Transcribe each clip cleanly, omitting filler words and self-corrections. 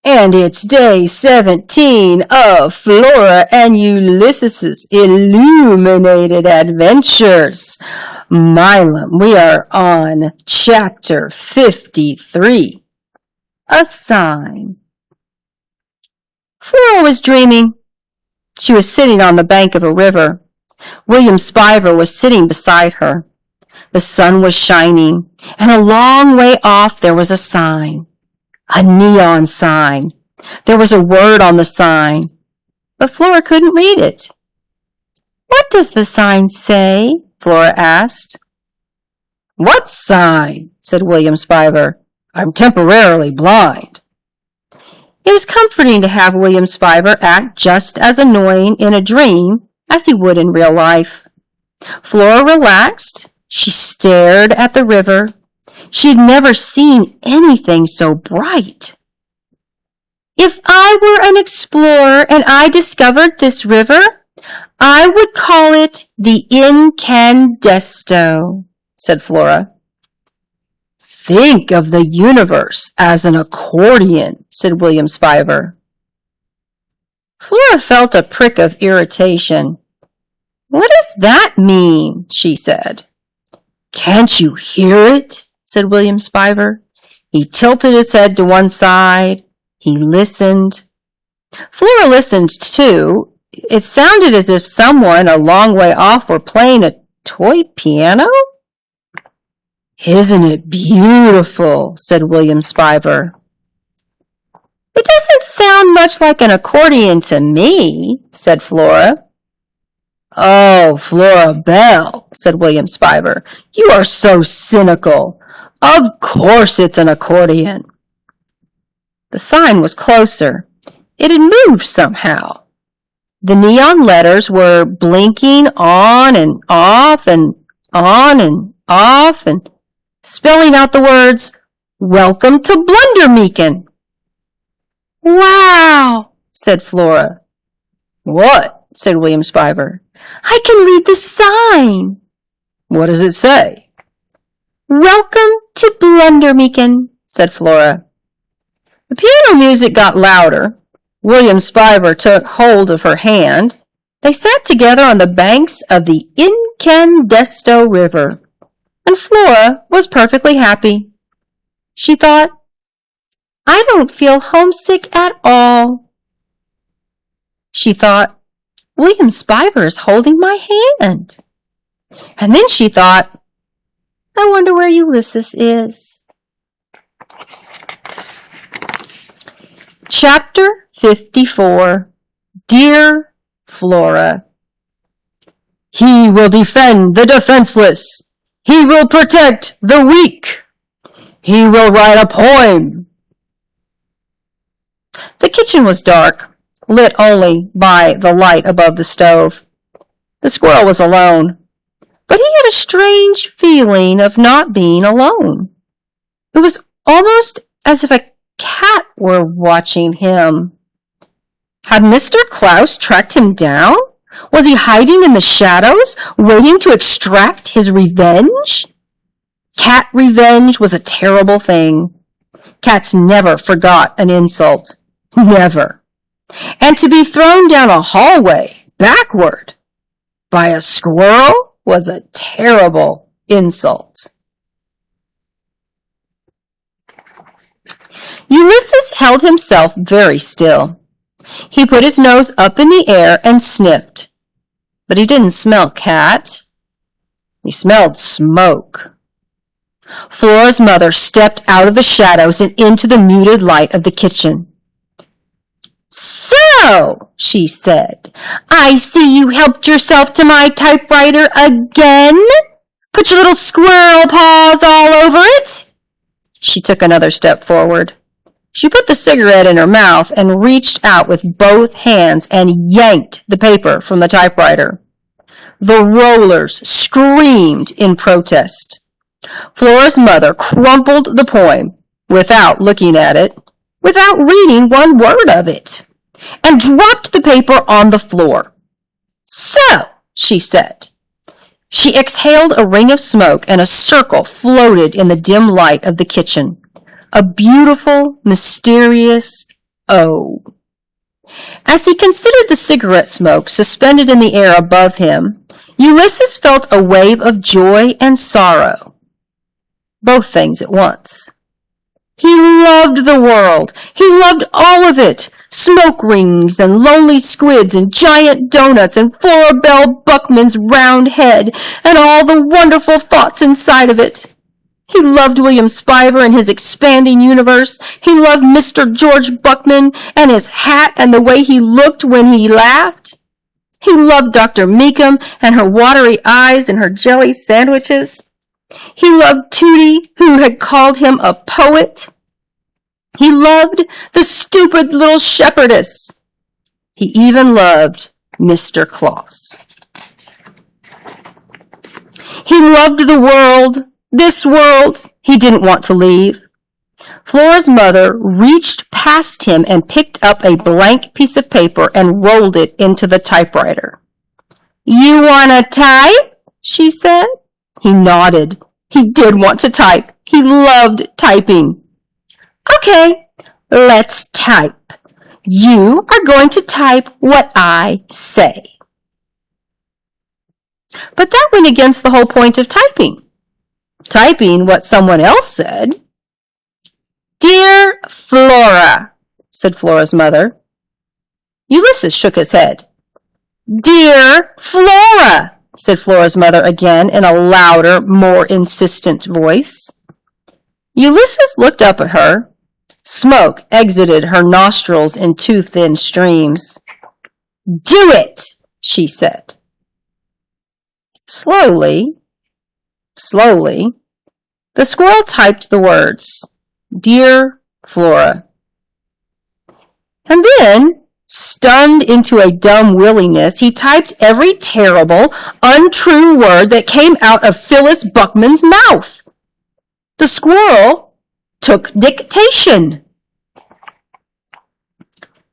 And it's day 17 of Flora and Ulysses' Illuminated Adventures. Milam, we are on chapter 53. A Sign. Flora was dreaming. She was sitting on the bank of a river. William Spiver was sitting beside her. The sun was shining, and a long way off there was a sign. A neon sign. There was a word on the sign, but Flora couldn't read it. "What does the sign say?" Flora asked. "What sign?" said William Spiver. "I'm temporarily blind." It was comforting to have William Spiver act just as annoying in a dream as he would in real life. Flora relaxed. She stared at the river. She'd never seen anything so bright. "If I were an explorer and I discovered this river, I would call it the Incandesto," said Flora. "Think of the universe as an accordion," said William Spiver. Flora felt a prick of irritation. "What does that mean?" she said. "Can't you hear it?" said William Spiver. He tilted his head to one side. He listened. Flora listened, too. It sounded as if someone a long way off were playing a toy piano. "Isn't it beautiful?" said William Spiver. "It doesn't sound much like an accordion to me," said Flora. "Oh, Flora Belle," said William Spiver, "you are so cynical. Of course it's an accordion." The sign was closer. It had moved somehow. The neon letters were blinking on and off and on and off and spelling out the words, "Welcome to Blundermeakin." "Wow," said Flora. "What?" said William Spiver. "I can read the sign." "What does it say?" "Welcome to Blundermeakin," said Flora. The piano music got louder. William Spiver took hold of her hand. They sat together on the banks of the Incandesto River, and Flora was perfectly happy. She thought, "I don't feel homesick at all." She thought, "William Spiver is holding my hand." And then she thought, "I wonder where Ulysses is." Chapter 54. Dear Flora. "He will defend the defenseless. He will protect the weak. He will write a poem." The kitchen was dark, lit only by the light above the stove. The squirrel was alone, but he had a strange feeling of not being alone. It was almost as if a cat were watching him. Had Mr. Klaus tracked him down? Was he hiding in the shadows, waiting to extract his revenge? Cat revenge was a terrible thing. Cats never forgot an insult. Never. And to be thrown down a hallway, backward, by a squirrel was a terrible insult. Ulysses held himself very still. He put his nose up in the air and sniffed. But he didn't smell cat. He smelled smoke. Flora's mother stepped out of the shadows and into the muted light of the kitchen. "So," she said, "I see you helped yourself to my typewriter again? Put your little squirrel paws all over it?" She took another step forward. She put the cigarette in her mouth and reached out with both hands and yanked the paper from the typewriter. The rollers screamed in protest. Flora's mother crumpled the poem without looking at it, without reading one word of it, and dropped the paper on the floor. "So," she said. She exhaled a ring of smoke, and a circle floated in the dim light of the kitchen. A beautiful, mysterious, O. As he considered the cigarette smoke suspended in the air above him, Ulysses felt a wave of joy and sorrow, both things at once. He loved the world. He loved all of it. Smoke rings and lonely squids and giant donuts and Flora Buckman's round head and all the wonderful thoughts inside of it. He loved William Spiver and his expanding universe. He loved Mr. George Buckman and his hat and the way he looked when he laughed. He loved Dr. Meekum and her watery eyes and her jelly sandwiches. He loved Tootie, who had called him a poet. He loved the stupid little shepherdess. He even loved Mr. Claus. He loved the world, this world he didn't want to leave. Flora's mother reached past him and picked up a blank piece of paper and rolled it into the typewriter. "You want to type?" she said. He nodded. He did want to type. He loved typing. "Okay, let's type. You are going to type what I say." But that went against the whole point of typing. Typing what someone else said. "Dear Flora," said Flora's mother. Ulysses shook his head. "Dear Flora," said Flora's mother again in a louder, more insistent voice. Ulysses looked up at her. Smoke exited her nostrils in two thin streams. "Do it," she said. Slowly, the squirrel typed the words, "Dear Flora." And then, stunned into a dumb willingness, he typed every terrible, untrue word that came out of Phyllis Buckman's mouth. The squirrel took dictation.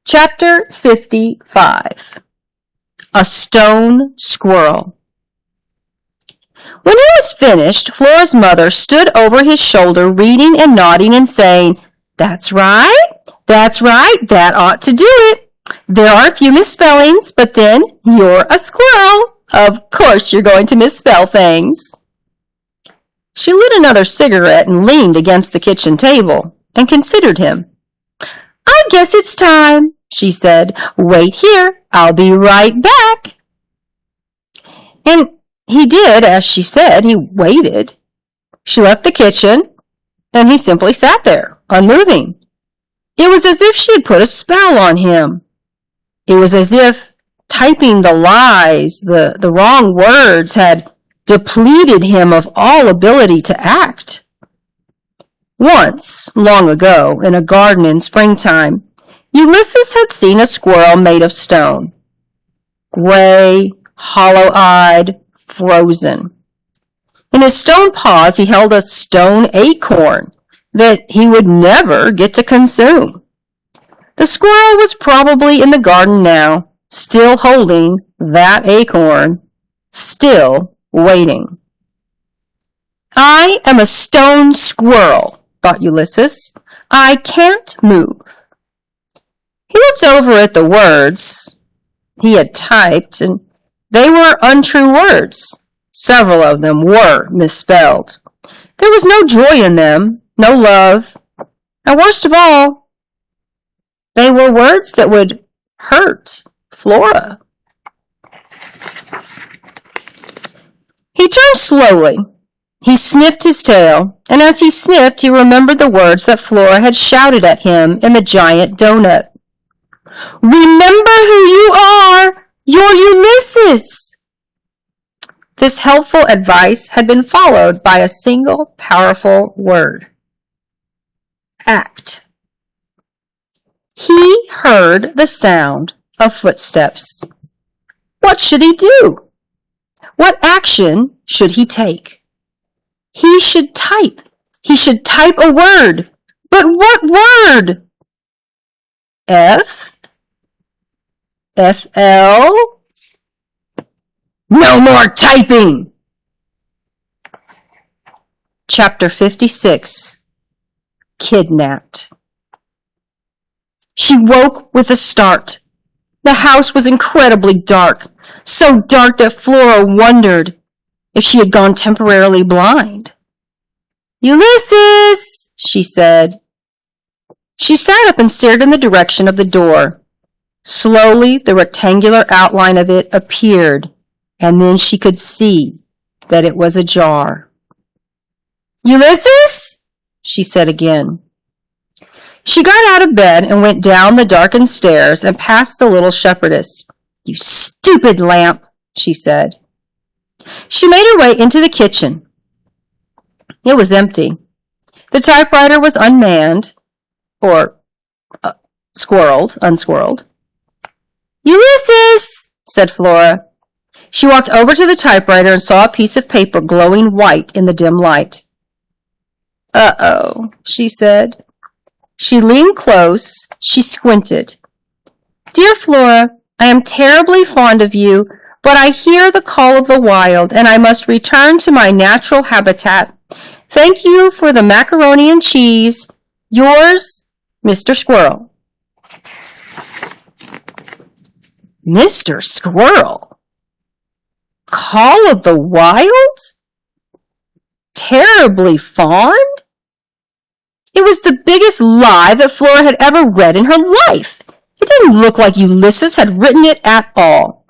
Chapter 55. A Stone Squirrel. When he was finished, Flora's mother stood over his shoulder, reading and nodding and saying, "That's right, that ought to do it. There are a few misspellings, but then you're a squirrel. Of course you're going to misspell things." She lit another cigarette and leaned against the kitchen table and considered him. "I guess it's time," she said. "Wait here. I'll be right back." And he did as she said. He waited. She left the kitchen, and he simply sat there, unmoving. It was as if she had put a spell on him. It was as if typing the lies, the wrong words, had depleted him of all ability to act. Once, long ago, in a garden in springtime, Ulysses had seen a squirrel made of stone. Gray, hollow-eyed, frozen. In his stone paws he held a stone acorn that he would never get to consume. The squirrel was probably in the garden now, still holding that acorn, still waiting. "I am a stone squirrel," thought Ulysses. "I can't move." He looked over at the words he had typed, and they were untrue words. Several of them were misspelled. There was no joy in them, no love, and worst of all, they were words that would hurt Flora. He turned slowly. He sniffed his tail, and as he sniffed, he remembered the words that Flora had shouted at him in the giant donut. "Remember who you are! You're Ulysses!" This helpful advice had been followed by a single powerful word. Act. He heard the sound of footsteps. What should he do? What action should he take? He should type. He should type a word. But what word? F? FL? No more typing! Chapter 56. Kidnapped. She woke with a start. The house was incredibly dark, so dark that Flora wondered if she had gone temporarily blind. "Ulysses!" she said. She sat up and stared in the direction of the door. Slowly, the rectangular outline of it appeared, and then she could see that it was ajar. "Ulysses?" she said again. She got out of bed and went down the darkened stairs and past the little shepherdess. "You stupid lamp," she said. She made her way into the kitchen. It was empty. The typewriter was unmanned, or unsquirreled. "Ulysses!" said Flora. She walked over to the typewriter and saw a piece of paper glowing white in the dim light. "Uh-oh," she said. She leaned close. She squinted. "Dear Flora, I am terribly fond of you, but I hear the call of the wild, and I must return to my natural habitat. Thank you for the macaroni and cheese. Yours, Mr. Squirrel." Mr. Squirrel? Call of the wild? Terribly fond? It was the biggest lie that Flora had ever read in her life. It didn't look like Ulysses had written it at all.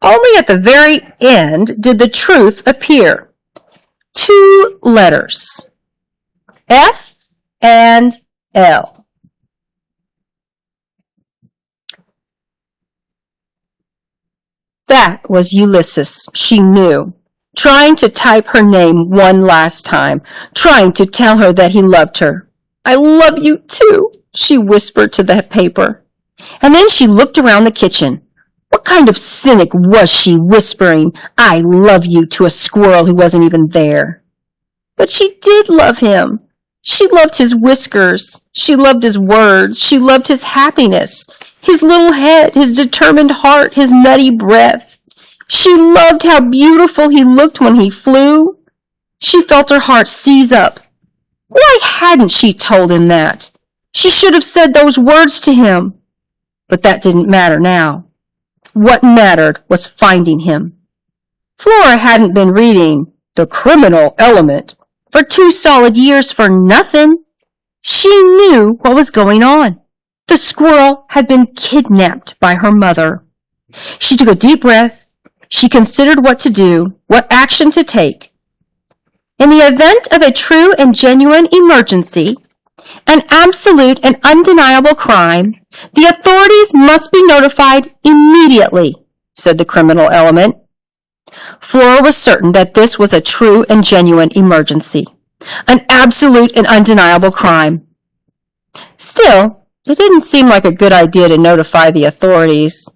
Only at the very end did the truth appear. 2 letters. F and L. That was Ulysses, she knew, trying to type her name one last time, trying to tell her that he loved her. "I love you too," she whispered to the paper. And then she looked around the kitchen. What kind of cynic was she whispering, "I love you" to a squirrel who wasn't even there? But she did love him. She loved his whiskers. She loved his words. She loved his happiness, his little head, his determined heart, his nutty breath. She loved how beautiful he looked when he flew. She felt her heart seize up. Why hadn't she told him that? She should have said those words to him. But that didn't matter now. What mattered was finding him. Flora hadn't been reading The Criminal Element for 2 solid years for nothing. She knew what was going on. The squirrel had been kidnapped by her mother. She took a deep breath. She considered what to do, what action to take. In the event of a true and genuine emergency, an absolute and undeniable crime, the authorities must be notified immediately, said the criminal element. Flora was certain that this was a true and genuine emergency, an absolute and undeniable crime. Still, it didn't seem like a good idea to notify the authorities.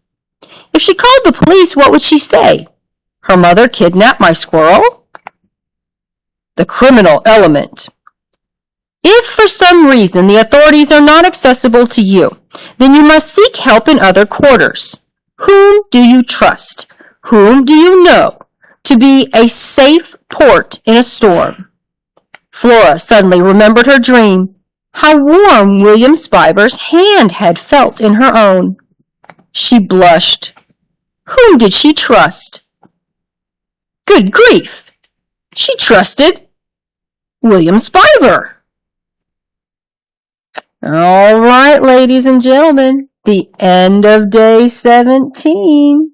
If she called the police, what would she say? Her mother kidnapped my squirrel? The criminal element. If for some reason the authorities are not accessible to you, then you must seek help in other quarters. Whom do you trust? Whom do you know to be a safe port in a storm? Flora suddenly remembered her dream, how warm William Spiver's hand had felt in her own. She blushed. Whom did she trust? Good grief! She trusted William Spiver. All right, ladies and gentlemen, the end of day 17.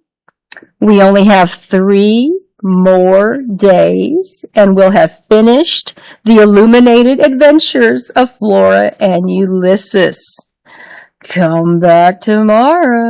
We only have 3 more days, and we'll have finished the illuminated adventures of Flora and Ulysses. Come back tomorrow.